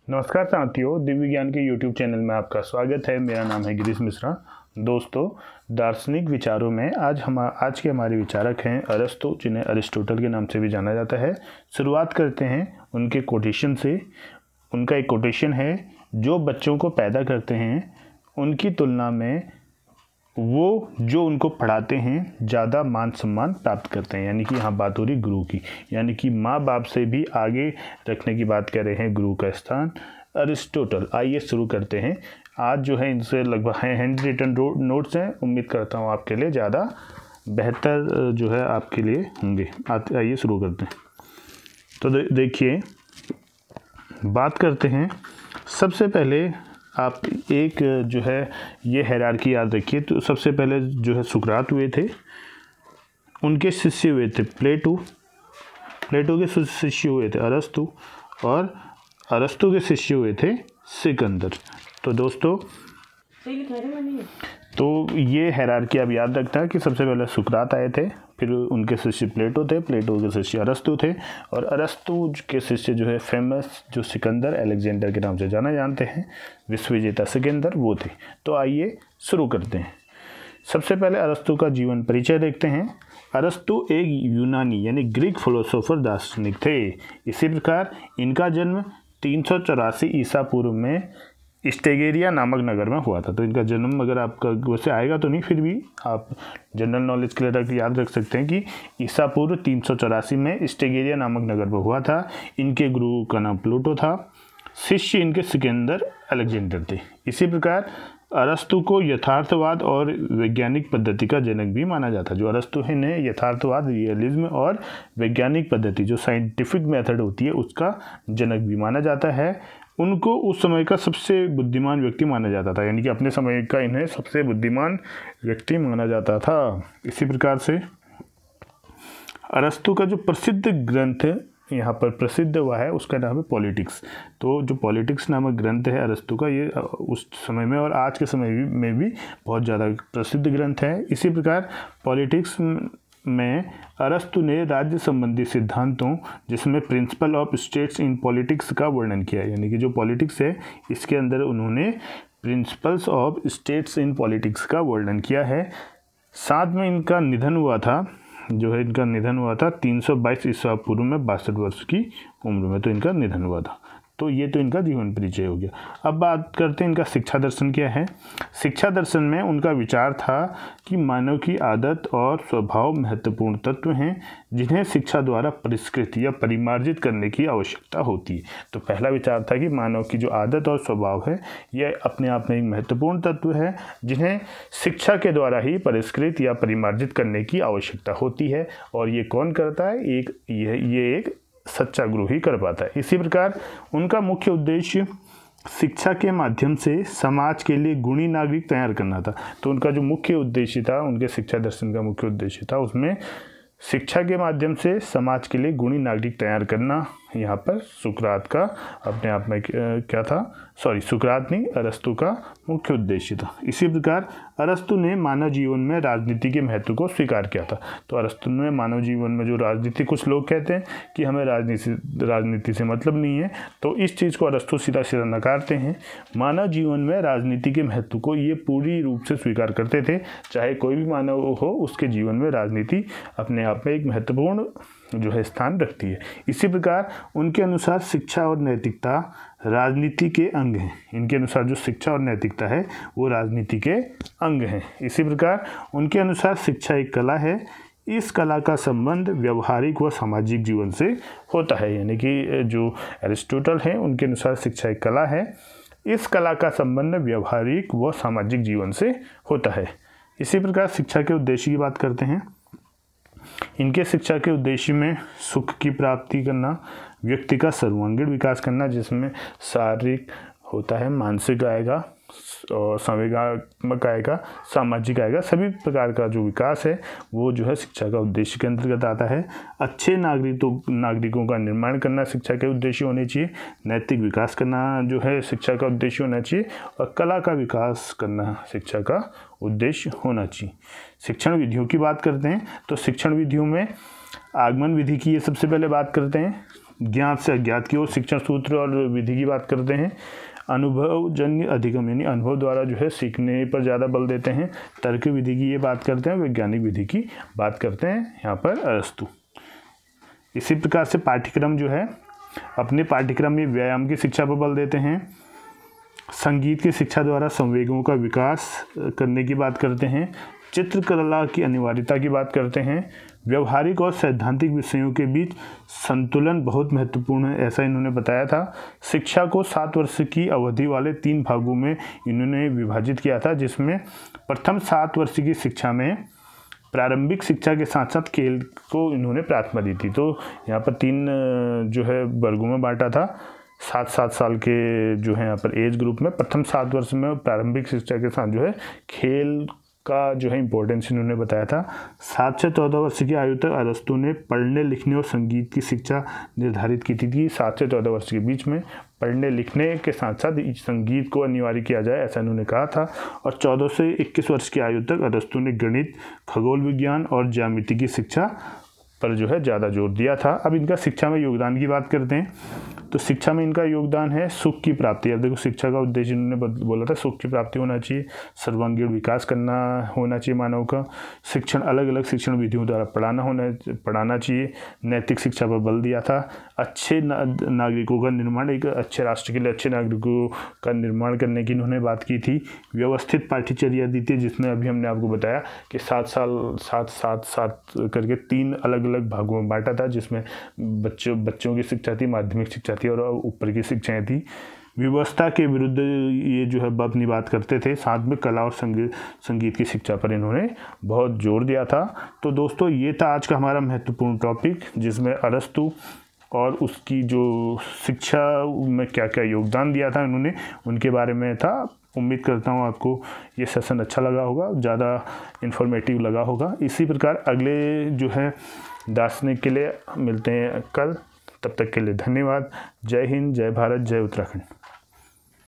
नमस्कार साथियों, दिव्य विज्ञान के YouTube चैनल में आपका स्वागत है। मेरा नाम है गिरीश मिश्रा। दोस्तों, दार्शनिक विचारों में आज के हमारे विचारक हैं अरस्तु, जिन्हें अरिस्टोटल के नाम से भी जाना जाता है। शुरुआत करते हैं उनके कोटेशन से। उनका एक कोटेशन है, जो बच्चों को पैदा करते हैं उनकी तुलना में वो जो उनको पढ़ाते हैं ज़्यादा मान सम्मान प्राप्त करते हैं। यानी कि यहाँ बात हो रही गुरु की, यानी कि माँ बाप से भी आगे रखने की बात कर रहे हैं गुरु का स्थान अरिस्टोटल। आइए शुरू करते हैं। आज जो है इनसे लगभग हैंड रिटन नोट्स हैं, उम्मीद करता हूँ आपके लिए ज़्यादा बेहतर जो है आपके लिए होंगे। आइए शुरू करते हैं। तो देखिए, बात करते हैं। सबसे पहले आप एक जो है ये हायरार्की याद रखिए। तो सबसे पहले जो है सुकरात हुए थे, उनके शिष्य हुए थे प्लेटो के शिष्य हुए थे अरस्तु, और अरस्तु के शिष्य हुए थे सिकंदर। तो दोस्तों, तो ये हायरार्की आप याद रखना कि सबसे पहले सुकरात आए थे, फिर उनके शिष्य प्लेटो थे, प्लेटो के शिष्य अरस्तु थे, और अरस्तु के शिष्य जो है फेमस जो सिकंदर अलेक्जेंडर के नाम से जानते हैं, विश्व विजेता सिकंदर, वो थे। तो आइए शुरू करते हैं। सबसे पहले अरस्तु का जीवन परिचय देखते हैं। अरस्तु एक यूनानी यानी ग्रीक फिलोसोफर दार्शनिक थे। इसी प्रकार इनका जन्म 384 ईसा पूर्व में स्टेगेरिया नामक नगर में हुआ था। तो इनका जन्म अगर आपका वैसे आएगा तो नहीं, फिर भी आप जनरल नॉलेज के लिए याद रख सकते हैं कि ईसा पूर्व 384 में स्टेगेरिया नामक नगर में हुआ था। इनके गुरु का नाम प्लूटो था, शिष्य इनके सिकंदर अलेक्जेंडर थे। इसी प्रकार अरस्तु को यथार्थवाद और वैज्ञानिक पद्धति का जनक भी माना जाता है। जो अरस्तु है ने यथार्थवाद, रियलिज्म और वैज्ञानिक पद्धति जो साइंटिफिक मेथड होती है उसका जनक भी माना जाता है। उनको उस समय का सबसे बुद्धिमान व्यक्ति माना जाता था, यानी कि अपने समय का इन्हें सबसे बुद्धिमान व्यक्ति माना जाता था। इसी प्रकार से अरस्तु का जो प्रसिद्ध ग्रंथ यहाँ पर प्रसिद्ध हुआ है उसका नाम है पॉलिटिक्स। तो जो पॉलिटिक्स नामक ग्रंथ है अरस्तु का, ये उस समय में और आज के समय में भी बहुत ज़्यादा प्रसिद्ध ग्रंथ है। इसी प्रकार पॉलिटिक्स में अरस्तु ने राज्य संबंधी सिद्धांतों, जिसमें principle of states in politics का वर्णन किया है। यानी कि जो पॉलिटिक्स है इसके अंदर उन्होंने principles of states in politics का वर्णन किया है। साथ में इनका निधन हुआ था, जो है इनका निधन हुआ था 322 ईसा पूर्व में 62 वर्ष की उम्र में। तो इनका निधन हुआ था। तो ये तो इनका जीवन परिचय हो गया। अब बात करते हैं इनका शिक्षा दर्शन क्या है। शिक्षा दर्शन में उनका विचार था कि मानव की आदत और स्वभाव महत्वपूर्ण तत्व हैं, जिन्हें शिक्षा द्वारा परिष्कृत या परिमार्जित करने की आवश्यकता होती है। तो पहला विचार था कि मानव की जो आदत और स्वभाव है यह अपने आप में एक महत्वपूर्ण तत्व है, जिन्हें शिक्षा के द्वारा ही परिष्कृत या परिमार्जित करने की आवश्यकता होती है। और ये कौन करता है? ये एक सच्चा गुरु ही कर पाता है। इसी प्रकार उनका मुख्य उद्देश्य शिक्षा के माध्यम से समाज के लिए गुणी नागरिक तैयार करना था। तो उनका जो मुख्य उद्देश्य था, उनके शिक्षा दर्शन का मुख्य उद्देश्य था, उसमें शिक्षा के माध्यम से समाज के लिए गुणी नागरिक तैयार करना। यहाँ पर सुकरात का अपने आप में क्या था, सुकरात नहीं, अरस्तु का मुख्य उद्देश्य था। इसी प्रकार अरस्तु ने मानव जीवन में राजनीति के महत्व को स्वीकार किया था। तो अरस्तु ने मानव जीवन में जो राजनीति, कुछ लोग कहते हैं कि हमें राजनीति से मतलब नहीं है, तो इस चीज़ को अरस्तु सीधा सीधा नकारते हैं। मानव जीवन में राजनीति के महत्व को ये पूरी रूप से स्वीकार करते थे। चाहे कोई भी मानव हो, उसके जीवन में राजनीति अपने आप में एक महत्वपूर्ण जो है स्थान रखती है। इसी प्रकार उनके अनुसार शिक्षा और नैतिकता राजनीति के अंग हैं। इनके अनुसार जो शिक्षा और नैतिकता है वो राजनीति के अंग हैं। इसी प्रकार उनके अनुसार शिक्षा एक कला है। इस कला का संबंध व्यवहारिक व सामाजिक जीवन से होता है। यानी कि जो अरिस्टोटल हैं उनके अनुसार शिक्षा एक कला है, इस कला का संबंध व्यवहारिक व सामाजिक जीवन से होता है। इसी प्रकार शिक्षा के उद्देश्य की बात करते हैं। इनके शिक्षा के उद्देश्य में सुख की प्राप्ति करना, व्यक्ति का सर्वांगीण विकास करना, जिसमें शारीरिक होता है, मानसिक आएगा और संवेगात्मक आएगा, सामाजिक आएगा, सभी प्रकार का जो विकास है वो जो है शिक्षा का उद्देश्य के अंतर्गत आता है। अच्छे नागरिकों का निर्माण करना शिक्षा के उद्देश्य होने चाहिए। नैतिक विकास करना जो है शिक्षा का उद्देश्य होना चाहिए, और कला का विकास करना शिक्षा का उद्देश्य होना चाहिए। शिक्षण विधियों की बात करते हैं तो शिक्षण विधियों में आगमन विधि की ये सबसे पहले बात करते हैं। ज्ञात से अज्ञात की ओर शिक्षण सूत्र और विधि की बात करते हैं। अनुभवजन्य अधिगम यानी अनुभव द्वारा जो है सीखने पर ज़्यादा बल देते हैं। तर्क विधि की ये बात करते हैं। वैज्ञानिक विधि की बात करते हैं यहाँ पर अरस्तु। इसी प्रकार से पाठ्यक्रम जो है अपने पाठ्यक्रम में व्यायाम की शिक्षा पर बल देते हैं। संगीत की शिक्षा द्वारा संवेगों का विकास करने की बात करते हैं। चित्रकला की अनिवार्यता की बात करते हैं। व्यवहारिक और सैद्धांतिक विषयों के बीच संतुलन बहुत महत्वपूर्ण है, ऐसा इन्होंने बताया था। शिक्षा को 7 वर्ष की अवधि वाले 3 भागों में इन्होंने विभाजित किया था, जिसमें प्रथम 7 वर्ष की शिक्षा में प्रारंभिक शिक्षा के साथ साथ खेल को इन्होंने प्राथमिकता दी थी। तो यहाँ पर 3 जो है वर्गों में बांटा था। 7 साल के जो है यहाँ पर एज ग्रुप में प्रथम 7 वर्ष में प्रारंभिक शिक्षा के साथ जो है खेल का जो है इम्पोर्टेंस इन्होंने बताया था। 7 से 14 वर्ष की आयु तक अरस्तु ने पढ़ने लिखने और संगीत की शिक्षा निर्धारित की थी। 7 से 14 वर्ष के बीच में पढ़ने लिखने के साथ साथ संगीत को अनिवार्य किया जाए, ऐसा इन्होंने कहा था। और 14 से 21 वर्ष की आयु तक अरस्तु ने गणित, खगोल विज्ञान और ज्यामिति की शिक्षा पर जो है ज़्यादा जोर दिया था। अब इनका शिक्षा में योगदान की बात करते हैं। तो शिक्षा में इनका योगदान है सुख की प्राप्ति। अब देखो शिक्षा का उद्देश्य इन्होंने बोला था सुख की प्राप्ति होना चाहिए, सर्वांगीण विकास करना होना चाहिए मानव का, शिक्षण अलग अलग शिक्षण विधियों द्वारा पढ़ाना चाहिए, नैतिक शिक्षा पर बल दिया था, अच्छे नागरिकों का निर्माण, एक अच्छे राष्ट्र के लिए अच्छे नागरिकों का निर्माण करने की इन्होंने बात की थी। व्यवस्थित पाठ्यचर्या दी थी, जिसमें अभी हमने आपको बताया कि 7 करके 3 अलग अलग भागों में बांटा था, जिसमें बच्चों की शिक्षा थी, माध्यमिक शिक्षा थी और ऊपर की शिक्षाएं थी। व्यवस्था के विरुद्ध ये जो है अपनी बात करते थे। साथ में कला और संगीत की शिक्षा पर इन्होंने बहुत जोर दिया था। तो दोस्तों ये था आज का हमारा महत्वपूर्ण टॉपिक, जिसमें अरस्तु और उसकी जो शिक्षा में क्या क्या योगदान दिया था इन्होंने, उनके बारे में था। उम्मीद करता हूँ आपको ये सेशन अच्छा लगा होगा, ज़्यादा इन्फॉर्मेटिव लगा होगा। इसी प्रकार अगले जो है दार्शनिक के लिए मिलते हैं कल। तब तक के लिए धन्यवाद। जय हिंद, जय भारत, जय उत्तराखंड।